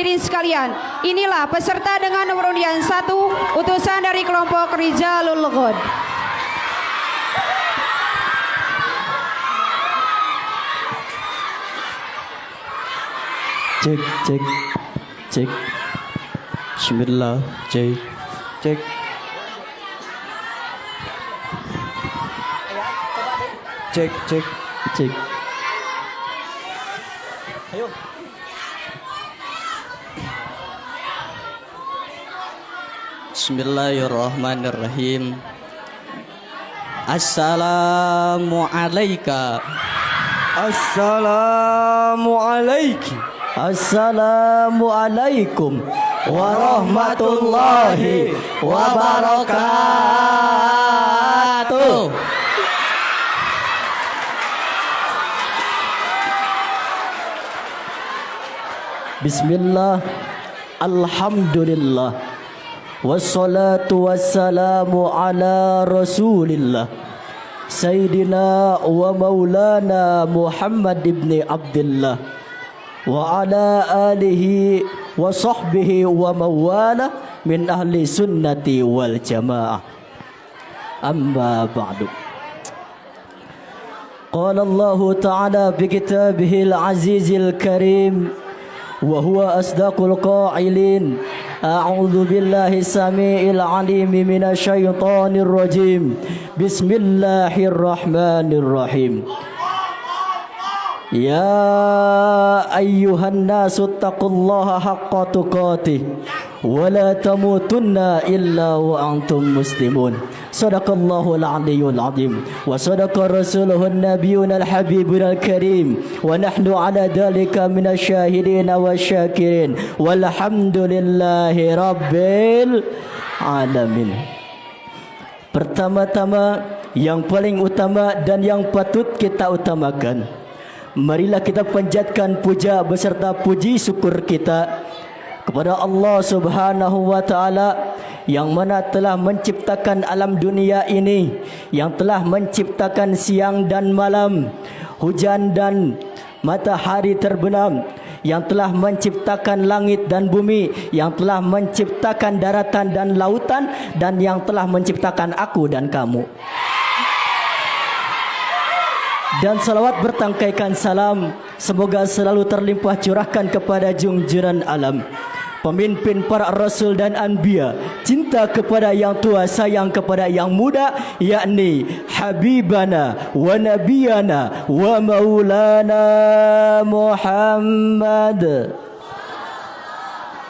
hadirin sekalian, inilah peserta dengan nomor undian 1, utusan dari kelompok Rijalul Ghad. Cek, cek, cek. Bismillah, cek, cek. Cek, cek, cek. Ayo. Bismillahirrahmanirrahim. Assalamualaikum. Assalamualaikum. Assalamualaikum warahmatullahi wabarakatuh. Bismillah, alhamdulillah, wassalatu wassalamu ala rasulillah Sayyidina wa maulana Muhammad ibn Abdullah wa ala alihi wa sahbihi wa mawala min ahli sunnati wal jamaah. Amma ba'du. Qala Allah ta'ala bi kitabihil azizil karim wa huwa asdaqul qailin. A'udzu billahi samiil alim minasy syaithanir rajim. Bismillahirrahmanirrahim. Ya ayyuhan nasu taqullaha haqqa tuqatih wa la tamutunna illa wa antum muslimun. Sadaqallahul aliyyul azim wa sadaqa rasuluhun nabiyyun al-habibul karim wa nahnu ala dhalika minasyahidin wasyakirin walhamdulillahi rabbil alamin. Pertama-tama, yang paling utama dan yang patut kita utamakan, marilah kita panjatkan puja beserta puji syukur kita kepada Allah Subhanahu wa taala yang mana telah menciptakan alam dunia ini, yang telah menciptakan siang dan malam, hujan dan matahari terbenam, yang telah menciptakan langit dan bumi, yang telah menciptakan daratan dan lautan, dan yang telah menciptakan aku dan kamu. Dan salawat bertangkaikan salam semoga selalu terlimpah curahkan kepada junjungan alam, pemimpin para rasul dan anbiya, cinta kepada yang tua, sayang kepada yang muda, yakni habibana wa nabiyana wa maulana Muhammad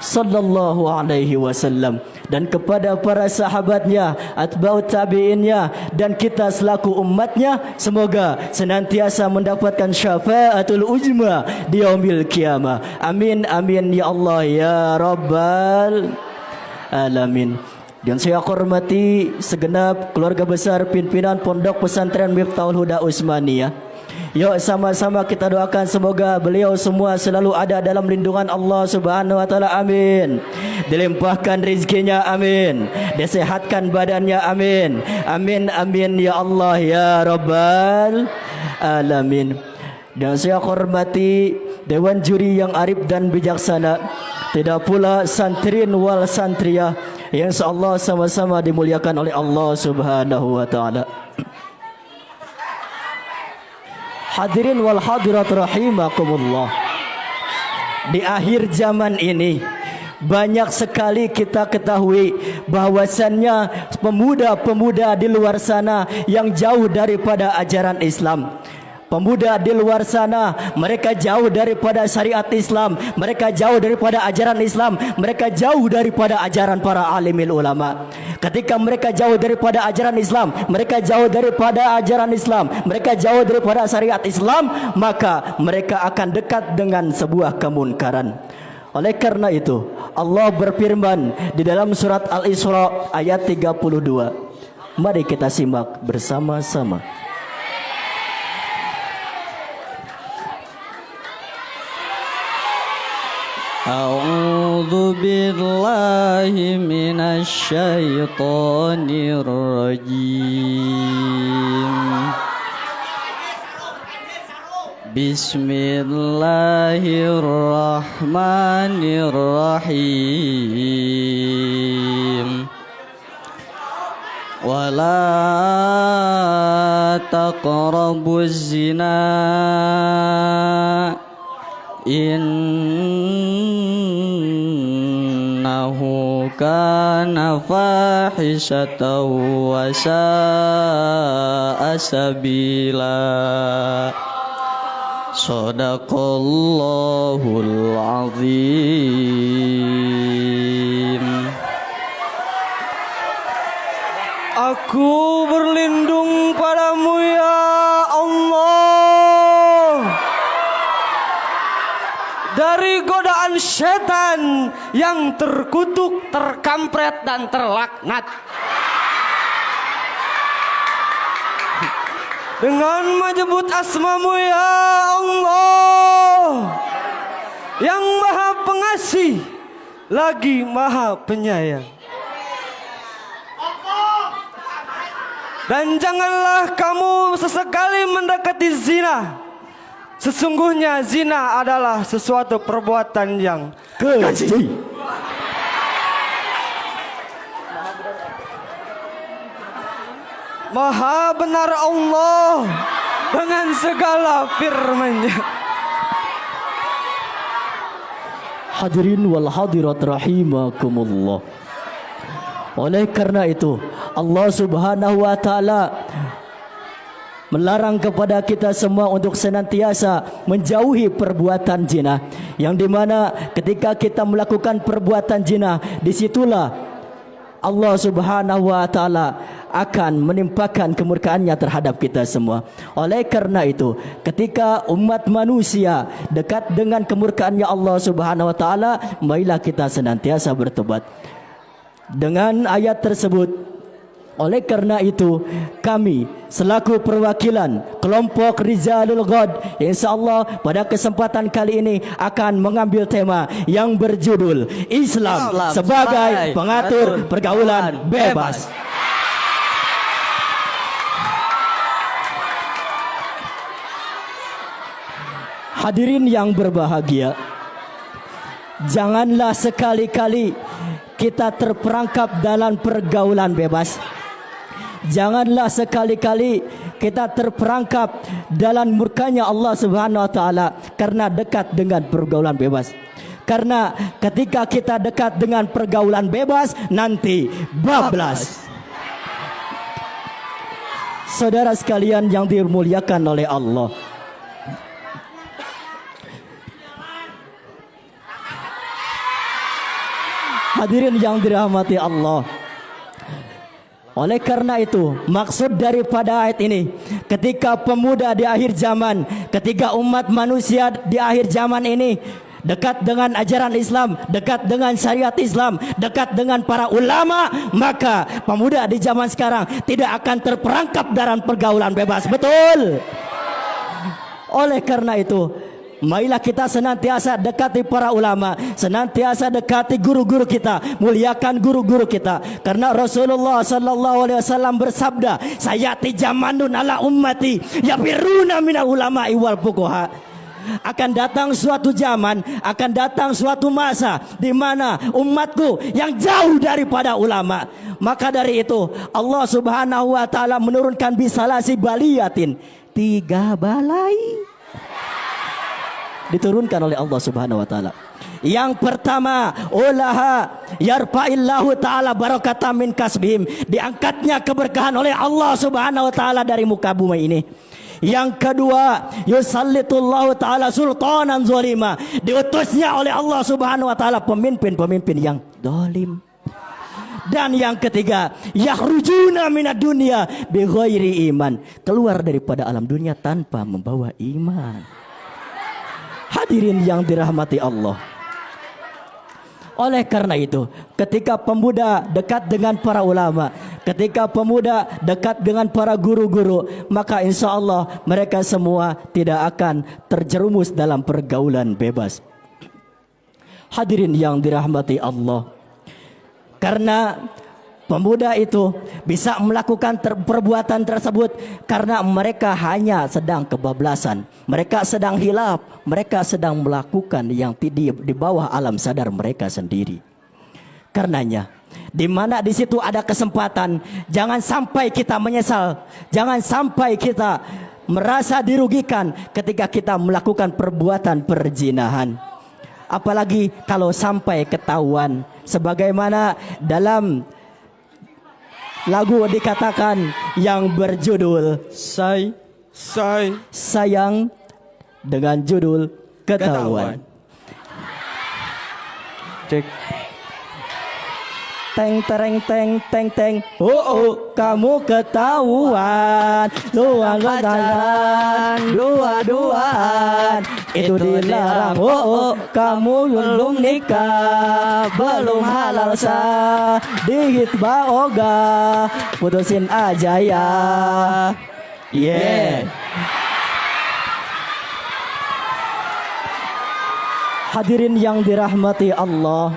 sallallahu alaihi wasallam, dan kepada para sahabatnya, atba'ut tabi'innya, dan kita selaku umatnya, semoga senantiasa mendapatkan syafaatul ujma di yaumil qiyamah. Amin amin ya Allah ya rabbal alamin. Dan saya hormati segenap keluarga besar pimpinan Pondok Pesantren Miftahul Huda Utsmaniyah. Yuk sama-sama kita doakan semoga beliau semua selalu ada dalam lindungan Allah Subhanahu wa taala. Amin. Dilimpahkan rezekinya, amin. Disehatkan badannya, amin. Amin amin ya Allah ya rabbal alamin. Dan saya hormati dewan juri yang arif dan bijaksana, tidak pula santrin wal santriyah yang insyaallah sama-sama dimuliakan oleh Allah Subhanahu wa taala. Hadirin wal hadirat rahimakumullah. Di akhir zaman ini banyak sekali kita ketahui bahwasannya pemuda-pemuda di luar sana yang jauh daripada ajaran Islam. Pemuda di luar sana, mereka jauh daripada syariat Islam, mereka jauh daripada ajaran Islam, mereka jauh daripada ajaran para alimil ulama. Ketika mereka jauh daripada ajaran Islam, mereka jauh daripada ajaran Islam, mereka jauh daripada syariat Islam, maka mereka akan dekat dengan sebuah kemunkaran. Oleh karena itu, Allah berfirman di dalam surat Al-Isra ayat 32. Mari kita simak bersama-sama. A'udzu billahi minasy syaithanir rajim. Bismillahirrahmanirrahim. Wala taqrabuz zina innahu kana fahisatan wa sa'a sabila. Shadaqallahul azim. Aku berlindung padamu ya Allah dari godaan setan yang terkutuk, terkampret dan terlaknat. Dengan menyebut asmamu ya Allah yang maha pengasih lagi maha penyayang. Dan janganlah kamu sesekali mendekati zina. Sesungguhnya zina adalah sesuatu perbuatan yang keji. Maha benar Allah dengan segala firman-Nya. Hadirin wal hadirat rahimakumullah. Oleh karena itu Allah Subhanahu wa taala melarang kepada kita semua untuk senantiasa menjauhi perbuatan zina, yang dimana ketika kita melakukan perbuatan zina, disitulah Allah Subhanahu wa taala akan menimpakan kemurkaannya terhadap kita semua. Oleh karena itu, ketika umat manusia dekat dengan kemurkaannya Allah Subhanahu wa taala, marilah kita senantiasa bertobat. Dengan ayat tersebut, oleh karena itu kami selaku perwakilan kelompok Rizalul Ghad, insyaallah pada kesempatan kali ini akan mengambil tema yang berjudul Islam sebagai pengatur pergaulan bebas. Hadirin yang berbahagia, janganlah sekali-kali kita terperangkap dalam pergaulan bebas. Janganlah sekali-kali kita terperangkap dalam murkanya Allah Subhanahu wa taala karena dekat dengan pergaulan bebas. Karena ketika kita dekat dengan pergaulan bebas, nanti bablas. Saudara sekalian yang dimuliakan oleh Allah, hadirin yang dirahmati Allah. Oleh karena itu, maksud daripada ayat ini, ketika pemuda di akhir zaman, ketika umat manusia di akhir zaman ini dekat dengan ajaran Islam, dekat dengan syariat Islam, dekat dengan para ulama, maka pemuda di zaman sekarang tidak akan terperangkap dalam pergaulan bebas. Betul. Oleh karena itu, marilah kita senantiasa dekati para ulama, senantiasa dekati guru-guru kita, muliakan guru-guru kita. Karena Rasulullah sallallahu alaihi wasallam bersabda, "Sayati zamanun ala ummati yafiruna minal ulama'i wal fuqaha." Akan datang suatu zaman, akan datang suatu masa di mana umatku yang jauh daripada ulama. Maka dari itu Allah Subhanahu wa taala menurunkan bisalasi baliyatin, 3 balai diturunkan oleh Allah Subhanahu wa taala. Yang pertama, ulaha yarfa'illahu taala barakatan min kasbihim, diangkatnya keberkahan oleh Allah Subhanahu wa taala dari muka bumi ini. Yang kedua, yusallitullahu taala sultanan zalima, diutusnya oleh Allah Subhanahu wa taala pemimpin-pemimpin yang zalim. Dan yang ketiga, yakhrujuna minad dunya bighairi iman, keluar daripada alam dunia tanpa membawa iman. Hadirin yang dirahmati Allah. Oleh karena itu, ketika pemuda dekat dengan para ulama, ketika pemuda dekat dengan para guru-guru, maka insya Allah mereka semua tidak akan terjerumus dalam pergaulan bebas. Hadirin yang dirahmati Allah, karena pemuda itu bisa melakukan perbuatan tersebut karena mereka hanya sedang kebablasan. Mereka sedang hilaf, mereka sedang melakukan yang di bawah alam sadar mereka sendiri. Karenanya, di mana di situ ada kesempatan, jangan sampai kita menyesal, jangan sampai kita merasa dirugikan ketika kita melakukan perbuatan perzinahan. Apalagi kalau sampai ketahuan, sebagaimana dalam lagu dikatakan yang berjudul Sayang dengan judul Ketahuan. Cek. Teng tereng teng teng teng. Oh, kamu ketahuan. Dua-duaan. Itu dilarang. Oh, kamu belum nikah, belum halal sah. Dihitbah oga, putusin aja ya. Yeah. Hadirin yang dirahmati Allah.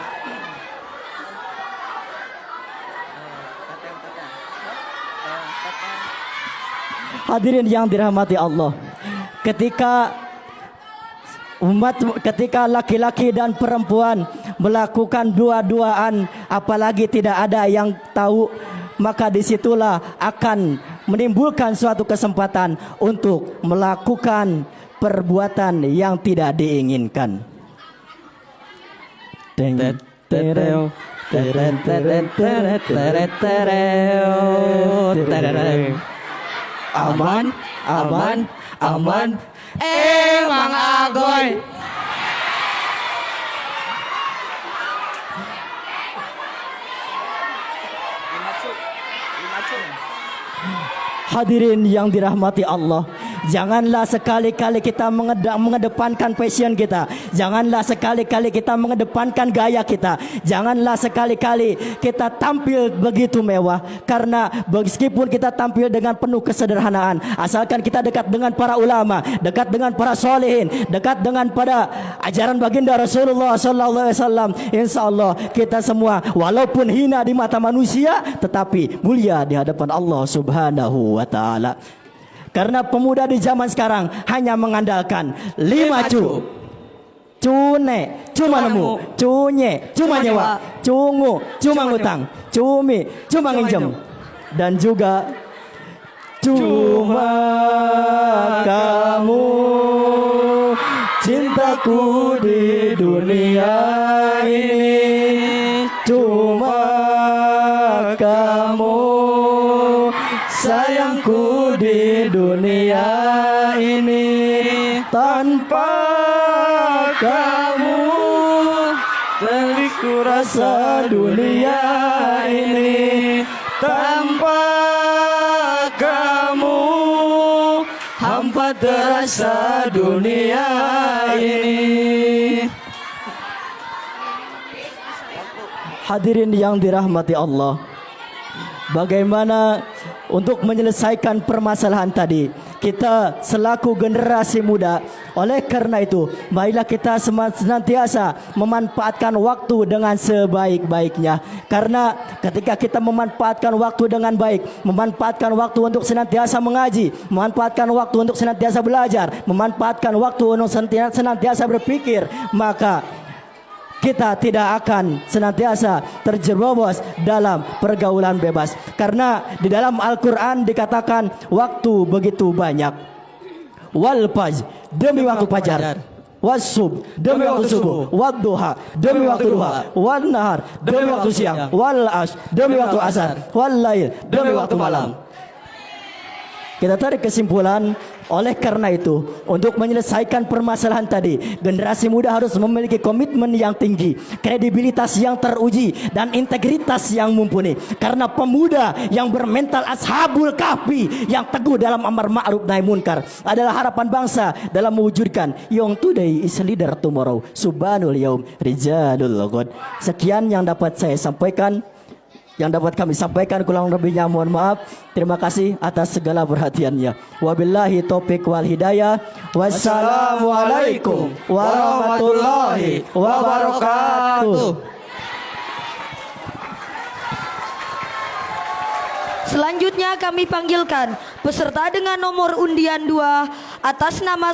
Hadirin yang dirahmati Allah, ketika laki-laki dan perempuan melakukan dua-duaan, apalagi tidak ada yang tahu, maka disitulah akan menimbulkan suatu kesempatan untuk melakukan perbuatan yang tidak diinginkan. Aman, aman, aman. Mang Agoy. Hadirin yang dirahmati Allah, janganlah sekali-kali kita mengedepankan passion kita. Janganlah sekali-kali kita mengedepankan gaya kita. Janganlah sekali-kali kita tampil begitu mewah. Karena meskipun kita tampil dengan penuh kesederhanaan, asalkan kita dekat dengan para ulama, dekat dengan para solehin, dekat dengan pada ajaran baginda Rasulullah SAW, insya Allah kita semua walaupun hina di mata manusia, tetapi mulia di hadapan Allah Subhanahu wa Ta'ala. Karena pemuda di zaman sekarang hanya mengandalkan 5 cu. Cune cuma nemu, cunye cuma nyewa, cungu cuma ngutang, cumi cuma nginjem, dan juga cuma kamu cintaku di dunia ini, cuma kamu sayangku di dunia ini. Tanpa kamu ku rasa dunia ini. Tanpa kamu hampa terasa dunia ini. Hadirin yang dirahmati Allah, bagaimana untuk menyelesaikan permasalahan tadi? Kita selaku generasi muda, oleh karena itu, marilah kita senantiasa memanfaatkan waktu dengan sebaik-baiknya. Karena ketika kita memanfaatkan waktu dengan baik, memanfaatkan waktu untuk senantiasa mengaji, memanfaatkan waktu untuk senantiasa belajar, memanfaatkan waktu untuk senantiasa berpikir, maka kita tidak akan senantiasa terjerumus dalam pergaulan bebas. Karena di dalam Al-Quran dikatakan waktu begitu banyak. Wal fajr, demi waktu fajar. Wasub, demi waktu subuh. Wad duha, demi waktu duha. Wan nahar, demi waktu siang. Wal as, demi waktu asar. Wal lail, demi waktu malam. Kita tarik kesimpulan, oleh karena itu, untuk menyelesaikan permasalahan tadi, generasi muda harus memiliki komitmen yang tinggi, kredibilitas yang teruji, dan integritas yang mumpuni. Karena pemuda yang bermental ashabul kahfi, yang teguh dalam amar ma'ruf nahi munkar, adalah harapan bangsa dalam mewujudkan young today is leader tomorrow, subhanul yaum rijalul ghad. Sekian yang dapat saya sampaikan, yang dapat kami sampaikan, kurang lebihnya mohon maaf. Terima kasih atas segala perhatiannya. Wabillahi taufiq wal hidayah. Wassalamualaikum warahmatullahi wabarakatuh. Selanjutnya kami panggilkan peserta dengan nomor undian 2 atas nama